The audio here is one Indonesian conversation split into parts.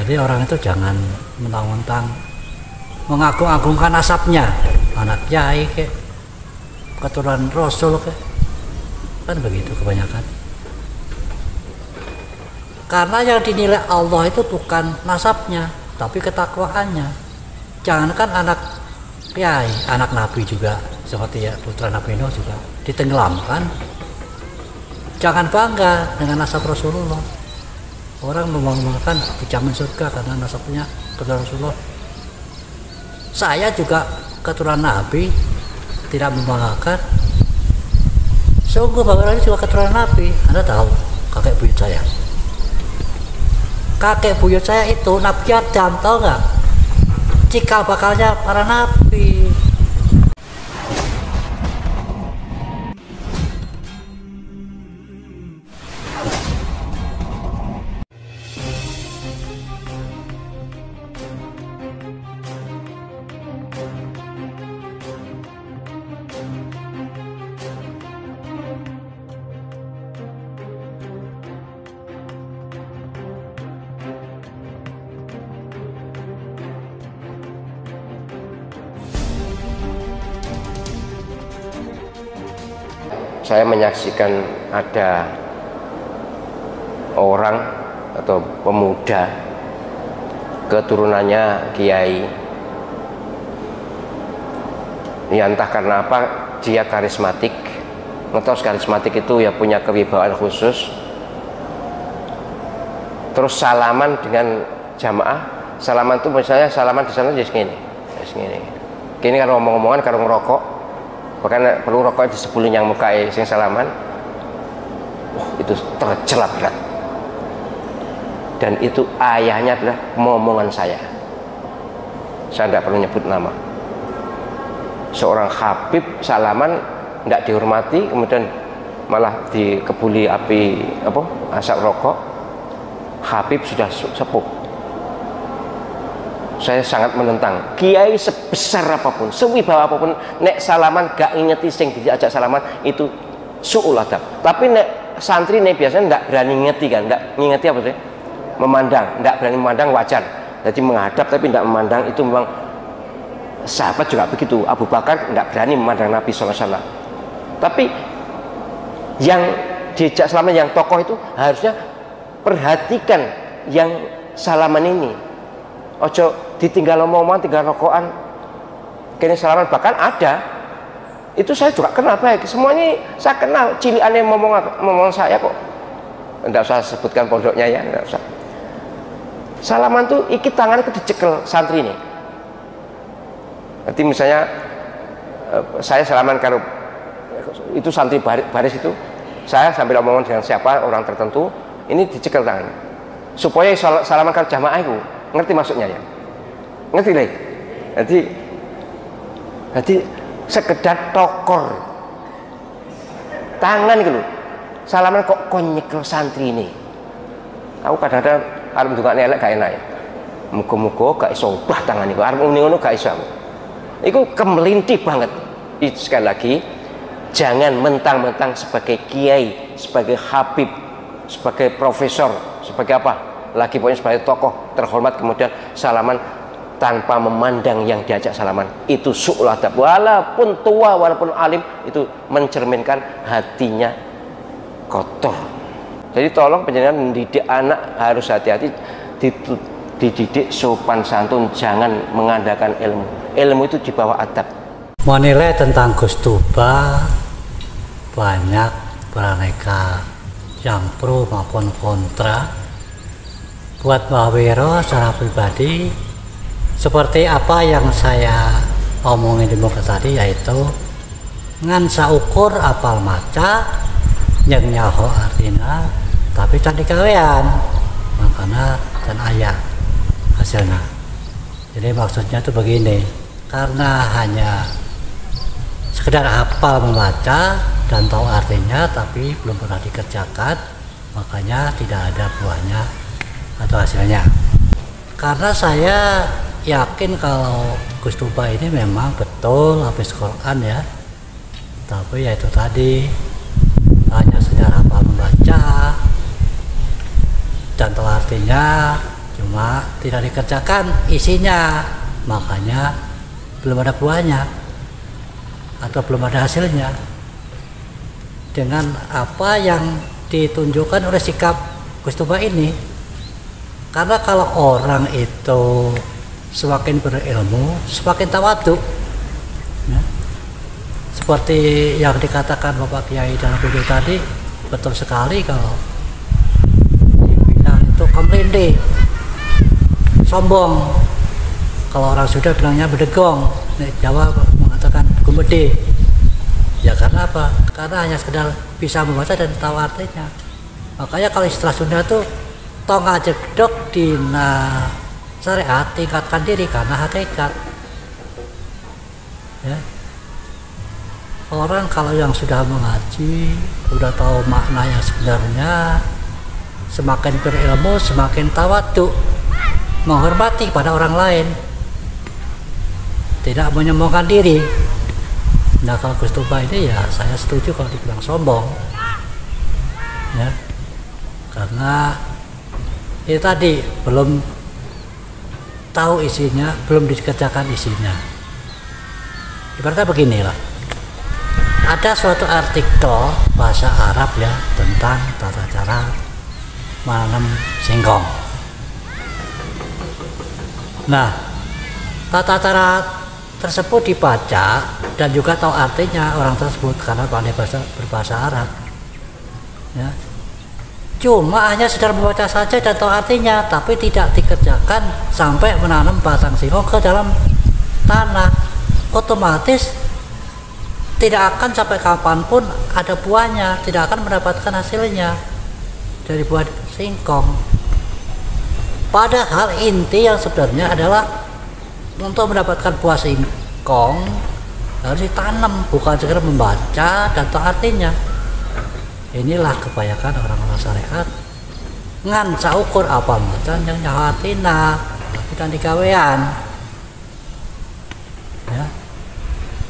Jadi orang itu jangan mentang-mentang mengagung-agungkan nasabnya, anak kiai ke, keturunan rasul ke, kan begitu kebanyakan. Karena yang dinilai Allah itu bukan nasabnya, tapi ketakwaannya. Jangankan anak kiai, anak nabi juga, seperti ya putra Nabi Nuh juga ditenggelamkan. Jangan bangga dengan nasab Rasulullah. Orang membanggakan dijamin surga karena nasabnya keturunan Rasulullah. Saya juga keturunan Nabi, tidak membanggakan. Sungguh Bapak juga keturunan Nabi. Anda tahu kakek buyut saya? Kakek buyut saya itu Nabi Adam, tahu nggak? Cikal bakalnya para nabi. Saya menyaksikan ada orang atau pemuda keturunannya kiai, ya entah karena apa dia karismatik. Ngetos karismatik itu ya punya kewibawaan khusus. Terus salaman dengan jamaah, salaman itu misalnya salaman di sana jadi segini, gini kan ngomong-ngomongan kalau ngerokok. Bahkan perlu rokok di sebelum yang muka sing salaman, itu tercela berat. Dan itu ayahnya adalah momongan saya tidak perlu nyebut nama. Seorang habib salaman tidak dihormati, kemudian malah dikebuli api asap rokok. Habib sudah sepuh. Saya sangat menentang. Kiai sebesar apapun, sewibawa apapun, nek salaman gak ngingeti sing diajak salaman, itu su'ul adab. Tapi nek santri nek biasanya ndak berani ngingeti kan, ndak ngingeti apa sih? Memandang, ndak berani memandang wajar. Jadi menghadap tapi ndak memandang, itu memang sahabat juga begitu. Abu Bakar ndak berani memandang Nabi SAW. Tapi yang diajak salaman, yang tokoh itu harusnya perhatikan yang salaman ini. Ojo ditinggal omongan, tinggal rokokan, kini salaman. Bahkan ada, itu saya juga kenal baik, semuanya saya kenal, ciliannya ngomong saya kok. Tidak usah sebutkan pondoknya ya, tidak usah. Salaman tuh iki tangan itu dicekel santri ini. Nanti misalnya saya salaman kalau itu santri baris itu, saya sambil omongan dengan siapa orang tertentu, ini dicekel tangan supaya salaman kalau jamaah itu. Ngerti maksudnya ya? Ngerti lagi? Jadi sekedar tokor tangan gitu. Salaman kok nyekel santri ini. Aku kadang-kadang arep ndongakne elek gak enak ya. Muga-muga gak iso obah tangan iku. Arep muni ngono gak iso. Iku kemelintih banget. Sekali lagi, jangan mentang-mentang sebagai kiai, sebagai habib, sebagai profesor, sebagai apa? Lagi pokoknya sebagai tokoh terhormat kemudian salaman tanpa memandang yang diajak salaman, itu su'ul adab. Walaupun tua, walaupun alim, itu mencerminkan hatinya kotor. Jadi tolong penjenengan mendidik anak harus hati-hati, dididik sopan santun, jangan mengandalkan ilmu. Ilmu itu di bawah adab. Menilai tentang Gus Tuba banyak beraneka, yang pro maupun kontra. Buat Mbah Wiro secara pribadi, seperti apa yang saya omongin di muka tadi, yaitu ngan saukur apal maca yang nyaho artinya, tapi cantik kawean makanya dan ayah hasilnya. Jadi maksudnya itu begini, karena hanya sekedar hafal membaca dan tahu artinya tapi belum pernah dikerjakan, makanya tidak ada buahnya atau hasilnya. Karena saya yakin kalau Gus Tuba ini memang betul habis Quran ya, tapi ya itu tadi hanya secara hafal membaca dan tahu artinya cuma tidak dikerjakan isinya, makanya belum ada buahnya atau belum ada hasilnya dengan apa yang ditunjukkan oleh sikap Gustuba ini. Karena kalau orang itu semakin berilmu, semakin tawadhu, ya. Seperti yang dikatakan Bapak Kiai dalam video tadi, betul sekali kalau dibilang itu kemrindi, sombong. Kalau orang Sunda bilangnya bedegong, Jawa mengatakan gumede. Ya karena apa? Karena hanya sekedar bisa membaca dan tahu artinya. Makanya kalau istilah Sunda tuh tong ajedok dina syariat, tingkatkan diri karena hakikat. Ya. Orang kalau yang sudah mengaji, sudah tahu makna yang sebenarnya, semakin berilmu, semakin tawadhu, menghormati pada orang lain, tidak menyombongkan diri. Nah kalau Gustuba ini ya saya setuju kalau dibilang sombong, ya, karena itu tadi belum tahu isinya, belum dikerjakan isinya. Ibaratnya beginilah, ada suatu artikel bahasa Arab ya tentang tata cara menanam singkong. Nah, tata cara tersebut dibaca dan juga tahu artinya orang tersebut karena pandai berbahasa Arab, ya. Cuma hanya sekedar membaca saja dan tahu artinya, tapi tidak dikerjakan sampai menanam batang singkong ke dalam tanah. Otomatis tidak akan sampai kapanpun ada buahnya, tidak akan mendapatkan hasilnya dari buah singkong. Padahal inti yang sebenarnya adalah untuk mendapatkan buah singkong harus ditanam, bukan sekedar membaca dan tahu artinya. Inilah kebanyakan orang-orang syariat ngan saukur apa macan yang nyawatina tapi dan digawean, ya.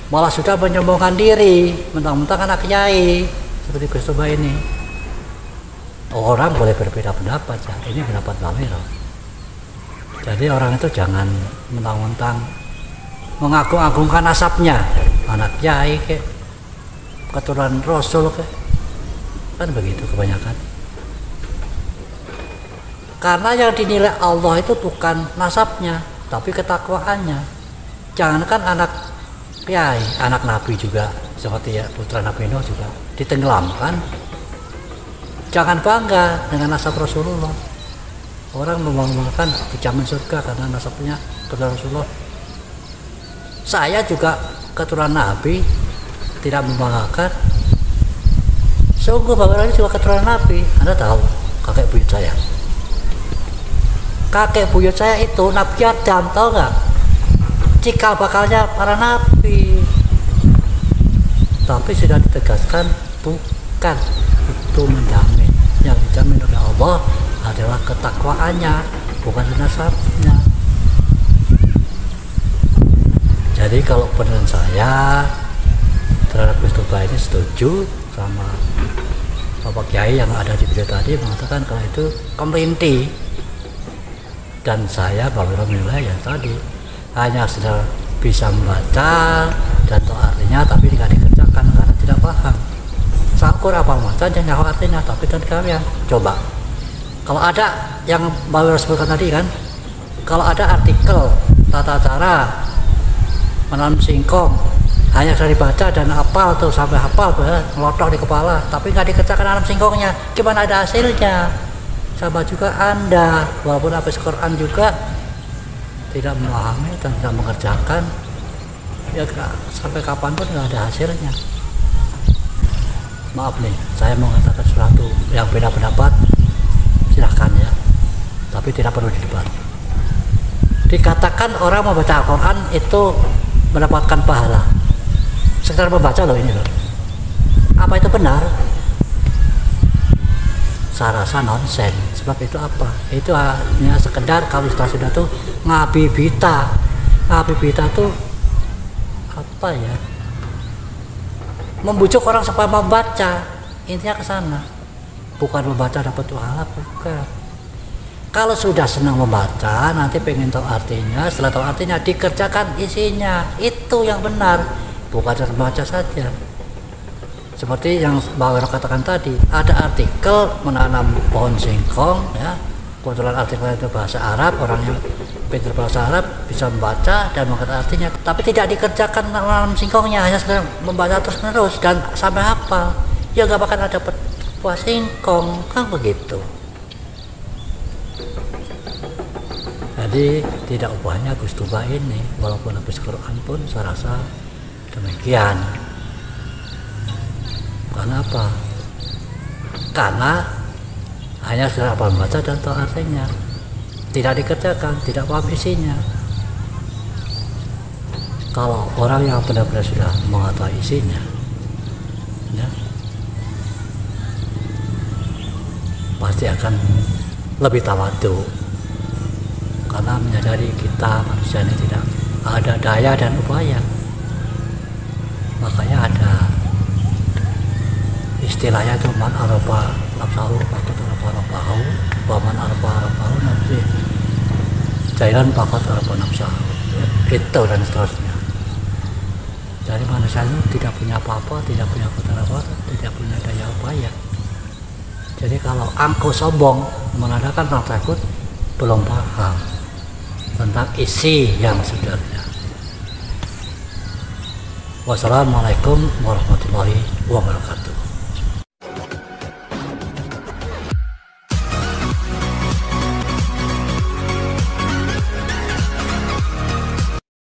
Malah sudah menyombongkan diri, mentang-mentang anak kiai seperti Gustuba ini. Orang boleh berbeda pendapat ya, ini pendapat Bawiro. Jadi orang itu jangan mentang-mentang mengagung-agungkan nasabnya, anak kiai ke keturunan Rasul ke, kan begitu kebanyakan. Karena yang dinilai Allah itu bukan nasabnya, tapi ketakwaannya. Jangankan anak kiai, anak Nabi juga seperti ya putra Nabi Nuh juga ditenggelamkan. Jangan bangga dengan nasab Rasulullah. Orang membanggakan dijamin surga karena nasabnya keturunan Rasulullah. Saya juga keturunan Nabi, tidak membanggakan. Sungguh bahwa ini juga keturunan Nabi. Anda tahu kakek buyut saya. Kakek buyut saya itu Nabi Adam, tahu nggak? Cikal bakalnya para nabi. Tapi sudah ditegaskan bukan itu menjamin. Yang dijamin oleh Allah adalah ketakwaannya, bukan nasabnya. Jadi kalau pendapat saya terhadap Gustuba ini setuju sama Bapak Kiai yang ada di video tadi mengatakan kalau itu komerinti. Dan saya Bawiro menilai ya tadi hanya sudah bisa membaca dan tahu artinya tapi tidak dikerjakan karena tidak paham. Sakur apa macam yang nyawa artinya tapi tidak kalian coba. Kalau ada yang Bawiro sebutkan tadi kan, kalau ada artikel tata cara menanam singkong hanya sudah dibaca dan hafal tuh sampai hafal ngelotok di kepala tapi nggak dikerjakan nanam singkongnya, gimana ada hasilnya? Sama juga Anda walaupun habis Quran juga tidak memahami dan tidak mengerjakan, ya sampai kapanpun nggak ada hasilnya. Maaf nih, saya mau mengatakan sesuatu yang beda pendapat, silahkan ya, tapi tidak perlu didebat. Dikatakan orang membaca Al-Quran itu mendapatkan pahala, sekedar membaca loh ini loh. Apa itu benar? Saya rasa nonsen. Sebab itu apa? Itu hanya sekedar kalau sudah tuh ngabibita. Ngabibita tuh apa ya? Membujuk orang supaya membaca. Intinya ke sana. Bukan membaca dapat pahala, bukan. Kalau sudah senang membaca, nanti pengen tahu artinya, setelah tahu artinya dikerjakan isinya. Itu yang benar, bukan membaca saja. Seperti yang Mbak Wero katakan tadi, ada artikel menanam pohon singkong, ya. Kebetulan artikel itu bahasa Arab, orang yang pintar bahasa Arab bisa membaca dan mengerti artinya, tapi tidak dikerjakan menanam singkongnya, hanya sekedar membaca terus menerus dan sampai hafal. Ya nggak bakal ada buah singkong, kan begitu. Jadi tidak ubahnya Gus Tuba ini, walaupun habis Quran pun saya rasa demikian. Karena apa? Karena hanya sekedar apa membaca dan tahu artinya, tidak dikerjakan, tidak paham isinya. Kalau orang yang benar-benar sudah mengetahui isinya, ya, pasti akan lebih tawadu. Karena menyadari kita manusia ini tidak ada daya dan upaya. Makanya ada istilahnya itu man arafa nafsahu faqad arafa rabbahu wa man arafa rabbahu nafsi jailan faqad arafa nafsahu, itu dan seterusnya. Jadi manusia itu tidak punya apa-apa, tidak punya apa-apa, tidak punya daya upaya. Jadi kalau angkuh sombong menandakan orang takut belum paham tentang isi yang sebenarnya. Wassalamualaikum warahmatullahi wabarakatuh.